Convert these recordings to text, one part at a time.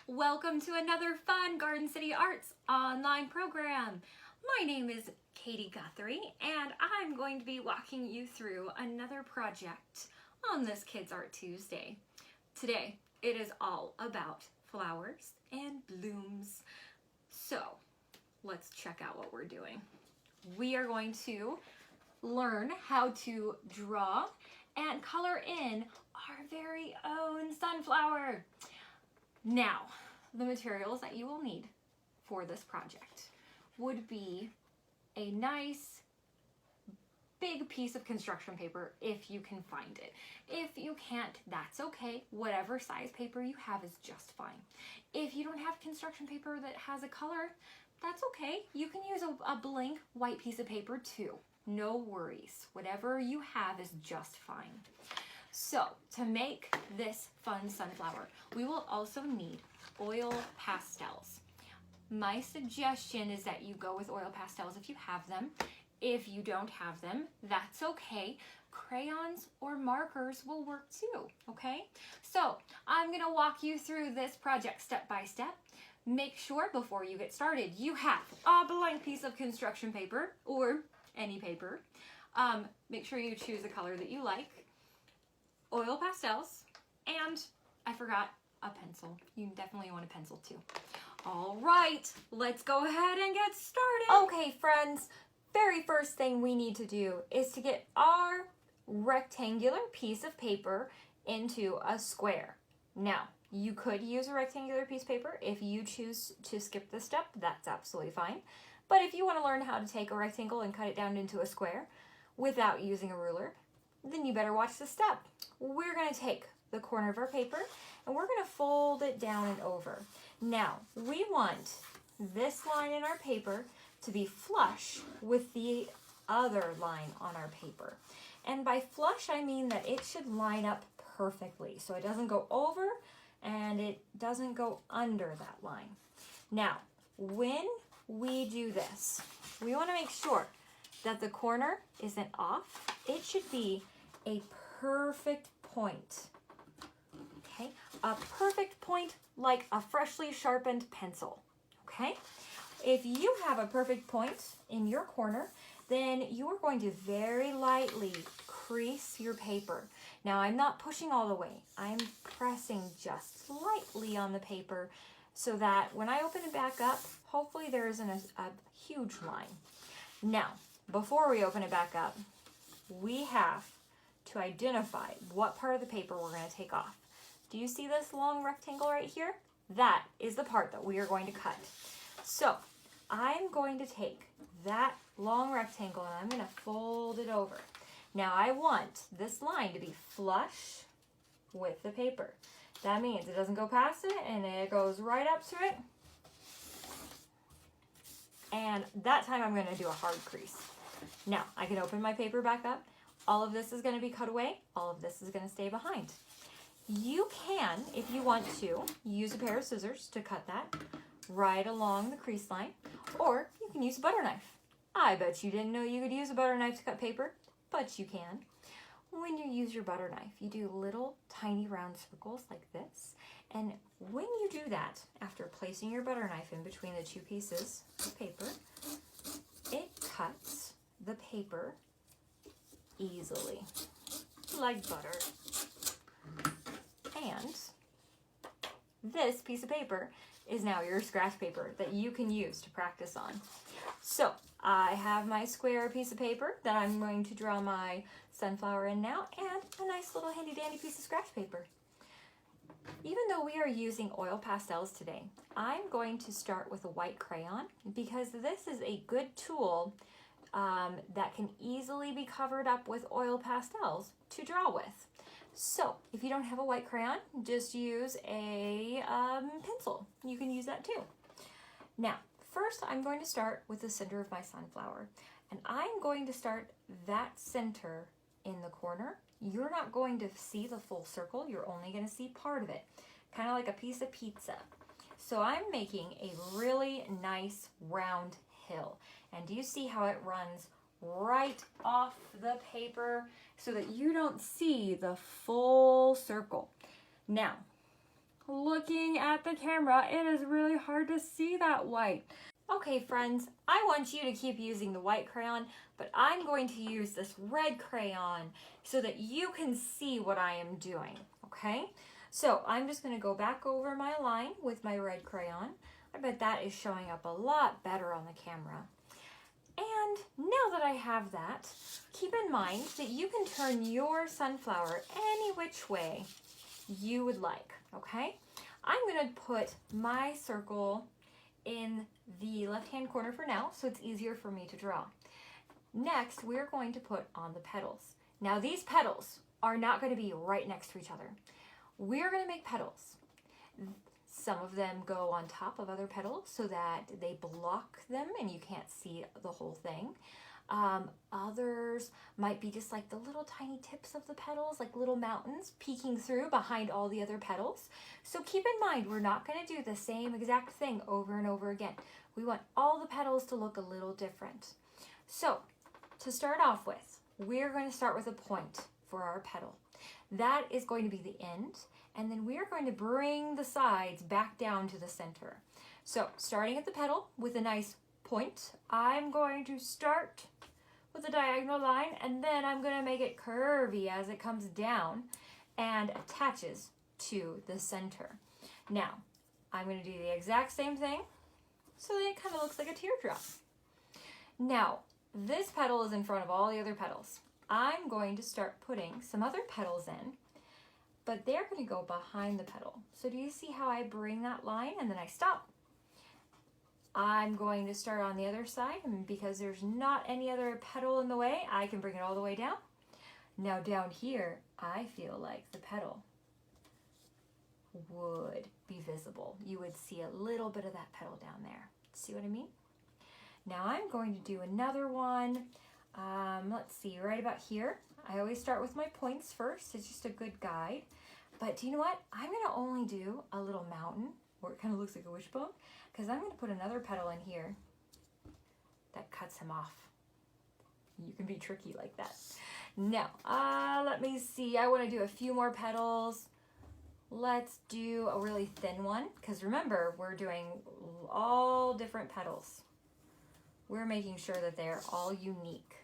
Welcome to another fun Garden City Arts online program. My name is Katie Guthrie and I'm going to be walking you through another project on this Kids Art Tuesday. Today it is all about flowers and blooms. So let's check out what we're doing. We are going to learn how to draw and color in our very own sunflower. Now, the materials that you will need for this project would be a nice big piece of construction paper if you can find it. If you can't, that's okay. Whatever size paper you have is just fine. If you don't have construction paper that has a color, that's okay. You can use a blank white piece of paper too. No worries. Whatever you have is just fine. So, to make this fun sunflower, we will also need oil pastels. My suggestion is that you go with oil pastels if you have them. If you don't have them, that's okay. Crayons or markers will work too, okay? So, I'm gonna walk you through this project step by step. Make sure before you get started, you have a blank piece of construction paper or any paper. Make sure you choose a color that you like. Oil pastels, and I forgot a pencil. You definitely want a pencil too. All right, let's go ahead and get started. Okay, friends, very first thing we need to do is to get our rectangular piece of paper into a square. Now, you could use a rectangular piece of paper. If you choose to skip this step, that's absolutely fine. But if you want to learn how to take a rectangle and cut it down into a square without using a ruler, then you better watch this step. We're going to take the corner of our paper and we're going to fold it down and over. Now, we want this line in our paper to be flush with the other line on our paper. And by flush, I mean that it should line up perfectly. So it doesn't go over and it doesn't go under that line. Now, when we do this, we want to make sure that the corner isn't off. It should be a perfect point. Okay, a perfect point like a freshly sharpened pencil. Okay, if you have a perfect point in your corner, then you are going to very lightly crease your paper. Now, I'm not pushing all the way. I'm pressing just lightly on the paper so that when I open it back up, hopefully there isn't a huge line. Now, before we open it back up, we have to identify what part of the paper we're going to take off. Do you see this long rectangle right here? That is the part that we are going to cut. So I'm going to take that long rectangle and I'm going to fold it over. Now I want this line to be flush with the paper. That means it doesn't go past it and it goes right up to it. And that time I'm going to do a hard crease. Now I can open my paper back up. All of this is going to be cut away. All of this is going to stay behind. You can, if you want to, use a pair of scissors to cut that right along the crease line, or you can use a butter knife. I bet you didn't know you could use a butter knife to cut paper, but you can. When you use your butter knife, you do little tiny round circles like this, and when you do that, after placing your butter knife in between the two pieces of paper, it cuts the paper easily, like butter. And this piece of paper is now your scratch paper that you can use to practice on. So I have my square piece of paper that I'm going to draw my sunflower in now, and a nice little handy dandy piece of scratch paper. Even though we are using oil pastels today, I'm going to start with a white crayon because this is a good tool that can easily be covered up with oil pastels to draw with. So if you don't have a white crayon, just use a pencil. You can use that too. Now, first I'm going to start with the center of my sunflower, and I'm going to start that center in the corner. You're not going to see the full circle. You're only going to see part of it, kind of like a piece of pizza. So I'm making a really nice round hill. And do you see how it runs right off the paper so that you don't see the full circle? Now, looking at the camera, it is really hard to see that white. Okay friends, I want you to keep using the white crayon, but I'm going to use this red crayon so that you can see what I am doing, okay? So I'm just gonna go back over my line with my red crayon. I bet that is showing up a lot better on the camera. And now that I have that, keep in mind that you can turn your sunflower any which way you would like, okay? I'm gonna put my circle in the left-hand corner for now, so it's easier for me to draw. Next, we're going to put on the petals. Now these petals are not gonna be right next to each other. We're gonna make petals. Some of them go on top of other petals so that they block them and you can't see the whole thing. Others might be just like the little tiny tips of the petals, like little mountains peeking through behind all the other petals. So keep in mind, we're not going to do the same exact thing over and over again. We want all the petals to look a little different. So to start off with, we're going to start with a point for our petal. That is going to be the end, and then we're going to bring the sides back down to the center. So starting at the petal with a nice point, I'm going to start with a diagonal line, and then I'm going to make it curvy as it comes down and attaches to the center. Now, I'm going to do the exact same thing so that it kind of looks like a teardrop. Now, this petal is in front of all the other petals. I'm going to start putting some other petals in, but they're going to go behind the petal. So do you see how I bring that line and then I stop? I'm going to start on the other side, and because there's not any other petal in the way, I can bring it all the way down. Now down here, I feel like the petal would be visible. You would see a little bit of that petal down there. See what I mean? Now I'm going to do another one. Let's see, right about here. I always start with my points first. It's just a good guide. But do you know what? I'm going to only do a little mountain, or it kind of looks like a wishbone, because I'm going to put another petal in here that cuts him off. You can be tricky like that. Now, let me see. I want to do a few more petals. Let's do a really thin one, because remember, we're doing all different petals. We're making sure that they're all unique.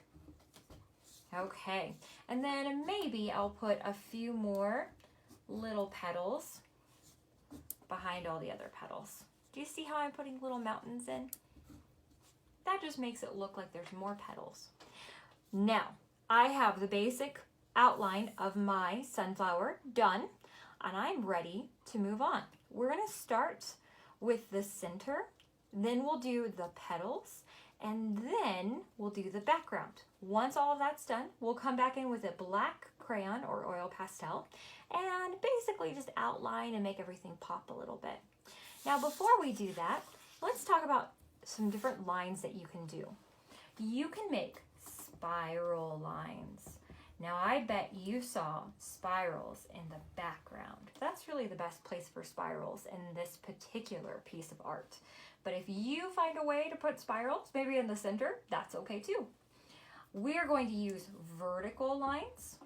Okay, and then maybe I'll put a few more little petals behind all the other petals. Do you see how I'm putting little mountains in? That just makes it look like there's more petals. Now, I have the basic outline of my sunflower done, and I'm ready to move on. We're gonna start with the center, then we'll do the petals, and then we'll do the background. Once all of that's done, we'll come back in with a black crayon or oil pastel and basically just outline and make everything pop a little bit. Now, before we do that, let's talk about some different lines that you can do. You can make spiral lines. Now, I bet you saw spirals in the background. That's really the best place for spirals in this particular piece of art. But if you find a way to put spirals, maybe in the center, that's okay too. We're going to use vertical lines.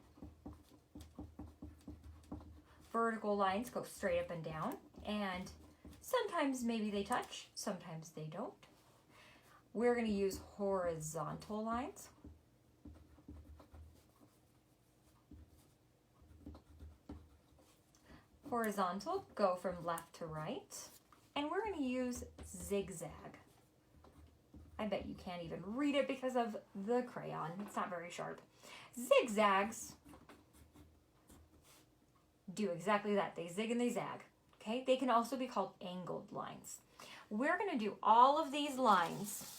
Vertical lines go straight up and down, and sometimes maybe they touch, sometimes they don't. We're going to use horizontal lines. Horizontal go from left to right, and we're going to use zigzag. I bet you can't even read it because of the crayon. It's not very sharp. Zigzags do exactly that. They zig and they zag. Okay? They can also be called angled lines. We're going to do all of these lines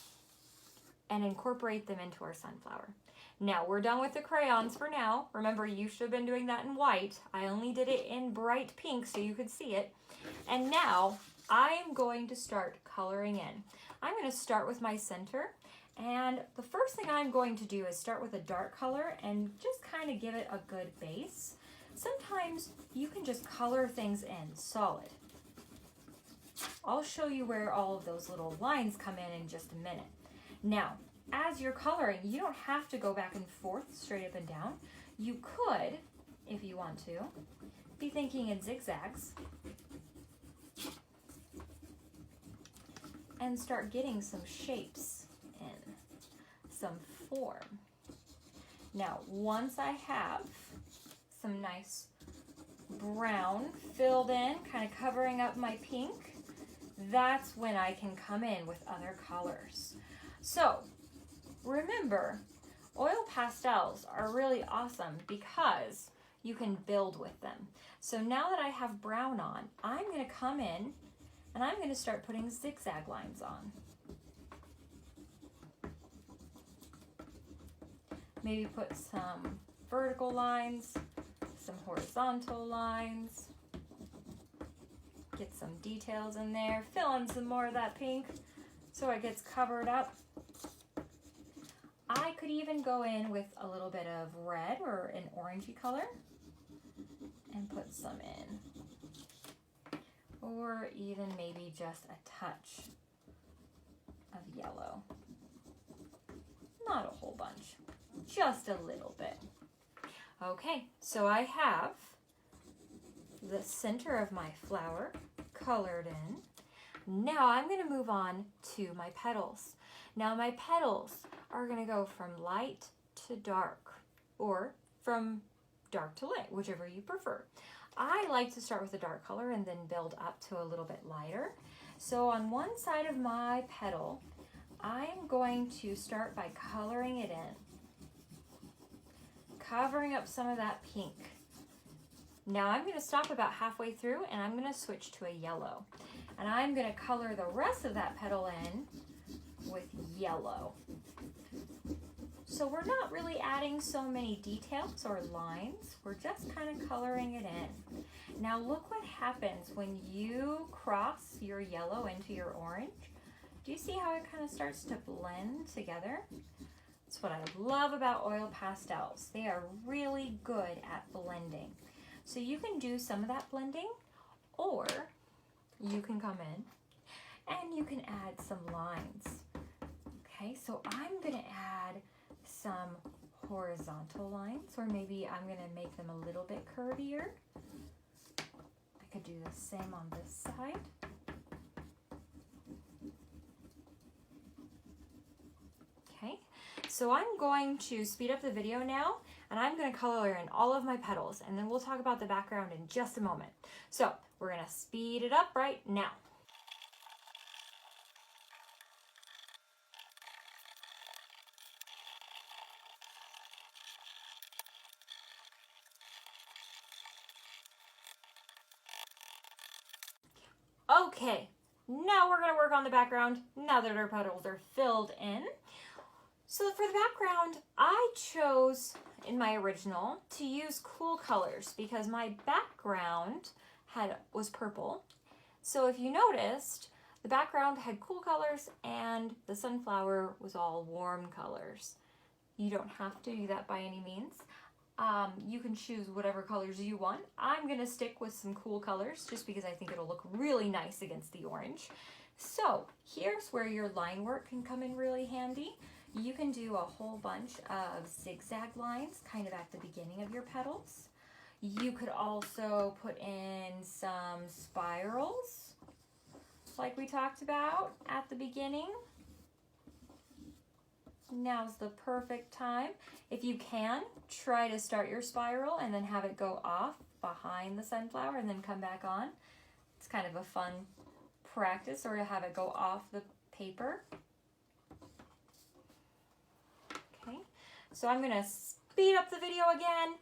and incorporate them into our sunflower. Now, we're done with the crayons for now. Remember, you should have been doing that in white. I only did it in bright pink so you could see it. And now, I'm going to start coloring in. I'm going to start with my center, and the first thing I'm going to do is start with a dark color and just kind of give it a good base. Sometimes you can just color things in solid. I'll show you where all of those little lines come in just a minute. Now, as you're coloring, you don't have to go back and forth straight up and down. You could, if you want to, be thinking in zigzags and start getting some shapes in, some form. Now, once I have some nice brown filled in, kind of covering up my pink, that's when I can come in with other colors. So remember, oil pastels are really awesome because you can build with them. So now that I have brown on, I'm going to come in and I'm going to start putting zigzag lines on. Maybe put some vertical lines, some horizontal lines, get some details in there, fill in some more of that pink so it gets covered up. I could even go in with a little bit of red or an orangey color and put some in, or even maybe just a touch of yellow. Not a whole bunch, just a little bit. Okay, so I have the center of my flower colored in. Now I'm going to move on to my petals. Now my petals are going to go from light to dark, or from dark to light, whichever you prefer. I like to start with a dark color and then build up to a little bit lighter. So on one side of my petal, I'm going to start by coloring it in, covering up some of that pink. Now I'm going to stop about halfway through and I'm going to switch to a yellow. And I'm going to color the rest of that petal in with yellow. So we're not really adding so many details or lines, we're just kind of coloring it in. Now look what happens when you cross your yellow into your orange. Do you see how it kind of starts to blend together? That's what I love about oil pastels. They are really good at blending. So you can do some of that blending, or you can come in and you can add some lines. Okay, so I'm going to add some horizontal lines, or maybe I'm going to make them a little bit curvier. I could do the same on this side. Okay, so I'm going to speed up the video now, and I'm going to color in all of my petals, and then we'll talk about the background in just a moment. So we're going to speed it up right now. Okay, now we're going to work on the background now that our petals are filled in. So for the background, I chose in my original to use cool colors because my background was purple. So if you noticed, the background had cool colors and the sunflower was all warm colors. You don't have to do that by any means. You can choose whatever colors you want. I'm going to stick with some cool colors just because I think it'll look really nice against the orange. So here's where your line work can come in really handy. You can do a whole bunch of zigzag lines kind of at the beginning of your petals. You could also put in some spirals like we talked about at the beginning. Now's the perfect time. If you can, try to start your spiral and then have it go off behind the sunflower and then come back on. It's kind of a fun practice, or to have it go off the paper. Okay, so I'm gonna speed up the video again,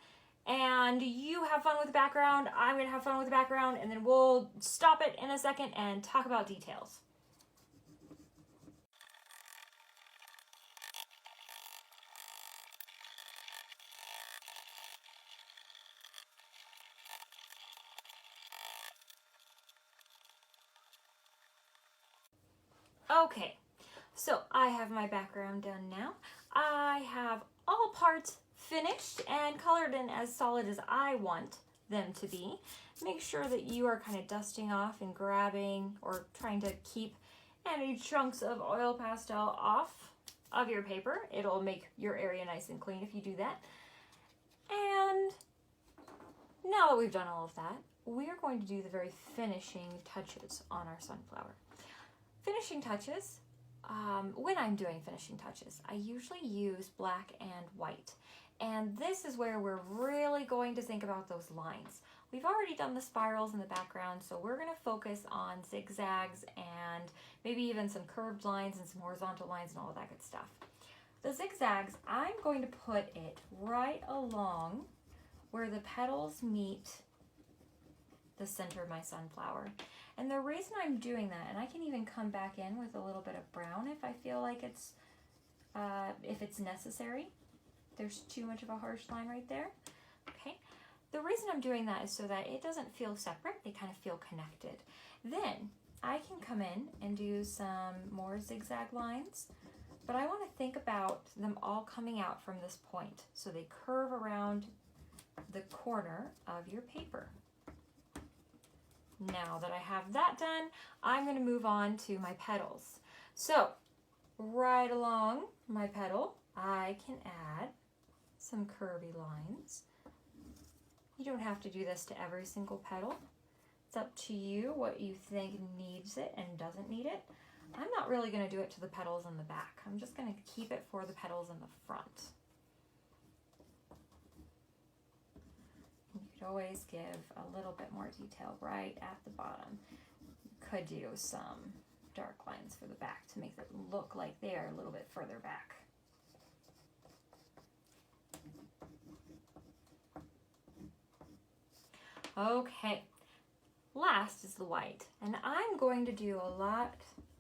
and you have fun with the background, I'm gonna have fun with the background, and then we'll stop it in a second and talk about details. Okay, so I have my background done now. I have all parts finished and colored in as solid as I want them to be. Make sure that you are kind of dusting off and grabbing or trying to keep any chunks of oil pastel off of your paper. It'll make your area nice and clean if you do that. And now that we've done all of that, we are going to do the very finishing touches on our sunflower. finishing touches, when I'm doing finishing touches, I usually use black and white. And this is where we're really going to think about those lines. We've already done the spirals in the background, so we're going to focus on zigzags and maybe even some curved lines and some horizontal lines and all of that good stuff. The zigzags, I'm going to put it right along where the petals meet the center of my sunflower. And the reason I'm doing that, and I can even come back in with a little bit of brown if I feel like it's, if it's necessary. There's too much of a harsh line right there. Okay. The reason I'm doing that is so that it doesn't feel separate, they kind of feel connected. Then I can come in and do some more zigzag lines, but I want to think about them all coming out from this point. So they curve around the corner of your paper. Now that I have that done, I'm going to move on to my petals. So right along my petal, I can add some curvy lines. You don't have to do this to every single petal. It's up to you what you think needs it and doesn't need it. I'm not really going to do it to the petals in the back. I'm just going to keep it for the petals in the front. You could always give a little bit more detail right at the bottom. You could do some dark lines for the back to make it look like they're a little bit further back. Okay, last is the white, and I'm going to do a lot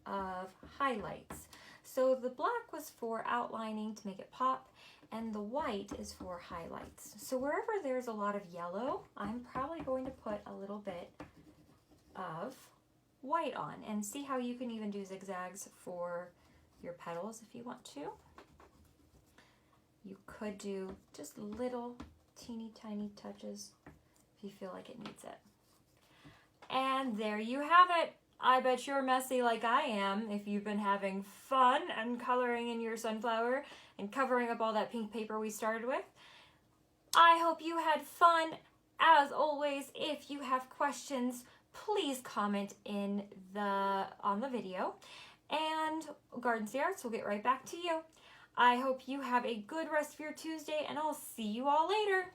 of highlights. So the black was for outlining to make it pop, and the white is for highlights. So wherever there's a lot of yellow, I'm probably going to put a little bit of white on, and see how you can even do zigzags for your petals if you want to. You could do just little teeny tiny touches if you feel like it needs it. And there you have it. I bet you're messy like I am if you've been having fun and coloring in your sunflower and covering up all that pink paper we started with. I hope you had fun. As always, if you have questions, please comment on the video, and Garden City Arts will get right back to you. I hope you have a good rest of your Tuesday, and I'll see you all later.